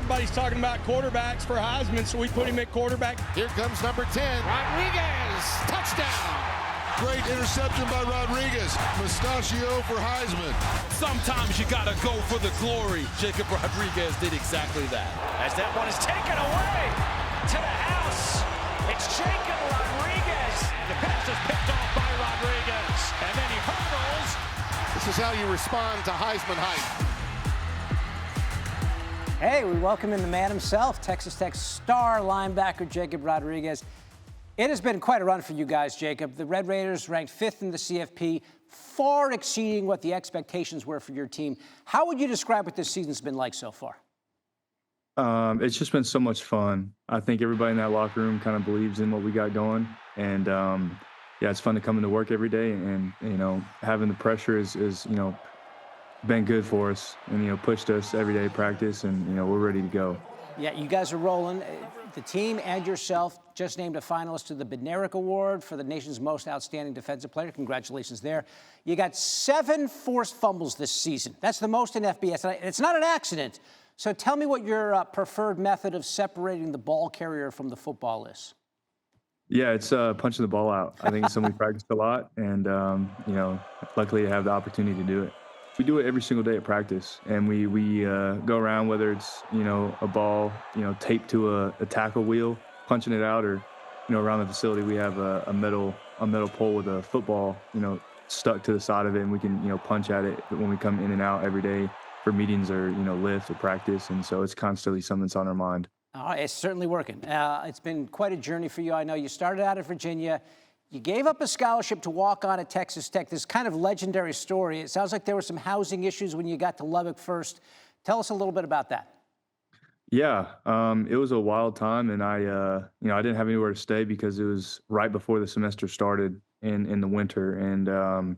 everybody's talking about quarterbacks for Heisman, so we put him at quarterback. Here comes number 10. Rodriguez, touchdown. Great interception by Rodriguez. Mustachio for Heisman. Sometimes you gotta go for the glory. Jacob Rodriguez did exactly that. As that one is taken away to the house, it's Jacob Rodriguez. The pass is picked off by Rodriguez, and then he hurdles. This is how you respond to Heisman hype. Hey, we welcome in the man himself, Texas Tech star linebacker Jacob Rodriguez. It has been quite a run for you guys, Jacob. The Red Raiders ranked 5th in the CFP, far exceeding what the expectations were for your team. How would you describe what this season's been like so far? It's just been so much fun. I think everybody in that locker room kind of believes in what we got going. And, yeah, it's fun to come into work every day. And, having the pressure is been good for us and, pushed us every day at practice. And, we're ready to go. Yeah, you guys are rolling. The team and yourself just named a finalist to the Bednarik Award for the nation's most outstanding defensive player. Congratulations there. You got 7 forced fumbles this season. That's the most in FBS. And it's not an accident. So tell me what your preferred method of separating the ball carrier from the football is. Yeah, it's punching the ball out. I think it's something we practice a lot. And, luckily I have the opportunity to do it. We do it every single day at practice, and we go around, whether it's, a ball, taped to a tackle wheel, punching it out, or, around the facility, we have a metal pole with a football, stuck to the side of it, and we can, punch at it when we come in and out every day for meetings or, lift or practice. And so it's constantly something that's on our mind. It's certainly working. It's been quite a journey for you. I know you started out at Virginia. You gave up a scholarship to walk on at Texas Tech. This kind of legendary story. It sounds like there were some housing issues when you got to Lubbock first. Tell us a little bit about that. Yeah, it was a wild time, and I didn't have anywhere to stay because it was right before the semester started in the winter. And,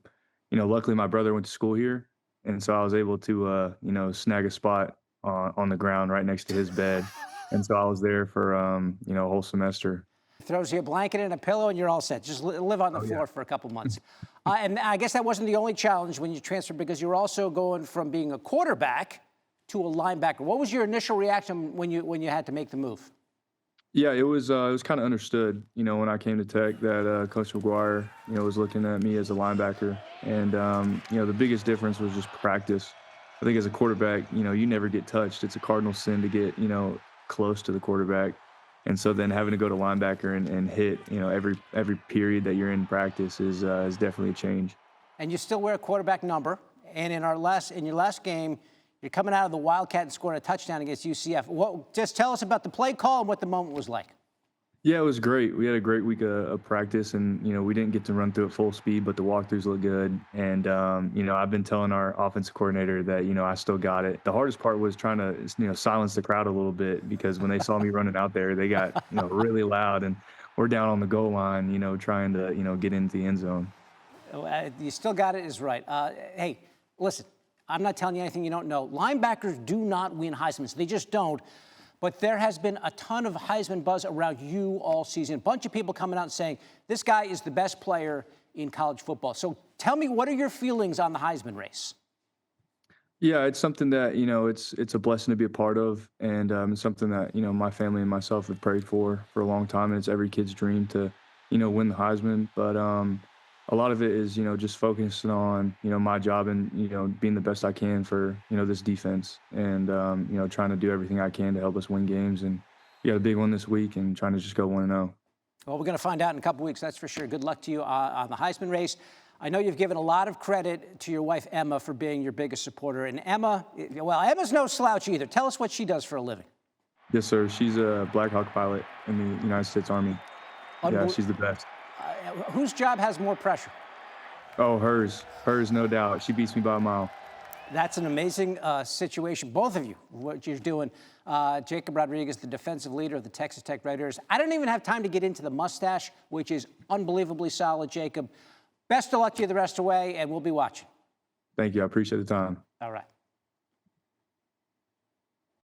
luckily my brother went to school here, and so I was able to, snag a spot on the ground right next to his bed. And so I was there for, a whole semester. Throws you a blanket and a pillow, and you're all set. Just live on the floor for a couple months. And I guess that wasn't the only challenge when you transferred, because you were also going from being a quarterback to a linebacker. What was your initial reaction when you had to make the move? Yeah, it was kind of understood, when I came to Tech that Coach McGuire, was looking at me as a linebacker. And, the biggest difference was just practice. I think as a quarterback, you never get touched. It's a cardinal sin to get, close to the quarterback. And so then having to go to linebacker and hit, every period that you're in practice is definitely a change. And you still wear a quarterback number. And in your last game, you're coming out of the Wildcat and scoring a touchdown against UCF. Just tell us about the play call and what the moment was like. Yeah, it was great. We had a great week of practice, and, we didn't get to run through at full speed, but the walkthroughs look good. And, I've been telling our offensive coordinator that, I still got it. The hardest part was trying to, silence the crowd a little bit, because when they saw me running out there, they got, really loud, and we're down on the goal line, trying to, get into the end zone. You still got it is right. Hey, listen, I'm not telling you anything you don't know. Linebackers do not win Heisman's. They just don't. But there has been a ton of Heisman buzz around you all season. A bunch of people coming out and saying, this guy is the best player in college football. So tell me, what are your feelings on the Heisman race? Yeah, it's something that, it's a blessing to be a part of. And it's something that, my family and myself have prayed for a long time. And it's every kid's dream to, win the Heisman. But a lot of it is, just focusing on, my job and, being the best I can for, this defense, and, trying to do everything I can to help us win games. And we got a big one this week, and trying to just go 1-0. Well, we're going to find out in a couple weeks, that's for sure. Good luck to you on the Heisman race. I know you've given a lot of credit to your wife, Emma, for being your biggest supporter. And Emma's no slouch either. Tell us what she does for a living. Yes, sir. She's a Black Hawk pilot in the United States Army. Yeah, she's the best. Whose job has more pressure? Oh, hers. Hers, no doubt. She beats me by a mile. That's an amazing situation, both of you, what you're doing. Jacob Rodriguez, the defensive leader of the Texas Tech Raiders. I don't even have time to get into the mustache, which is unbelievably solid, Jacob. Best of luck to you the rest of the way, and we'll be watching. Thank you. I appreciate the time. All right.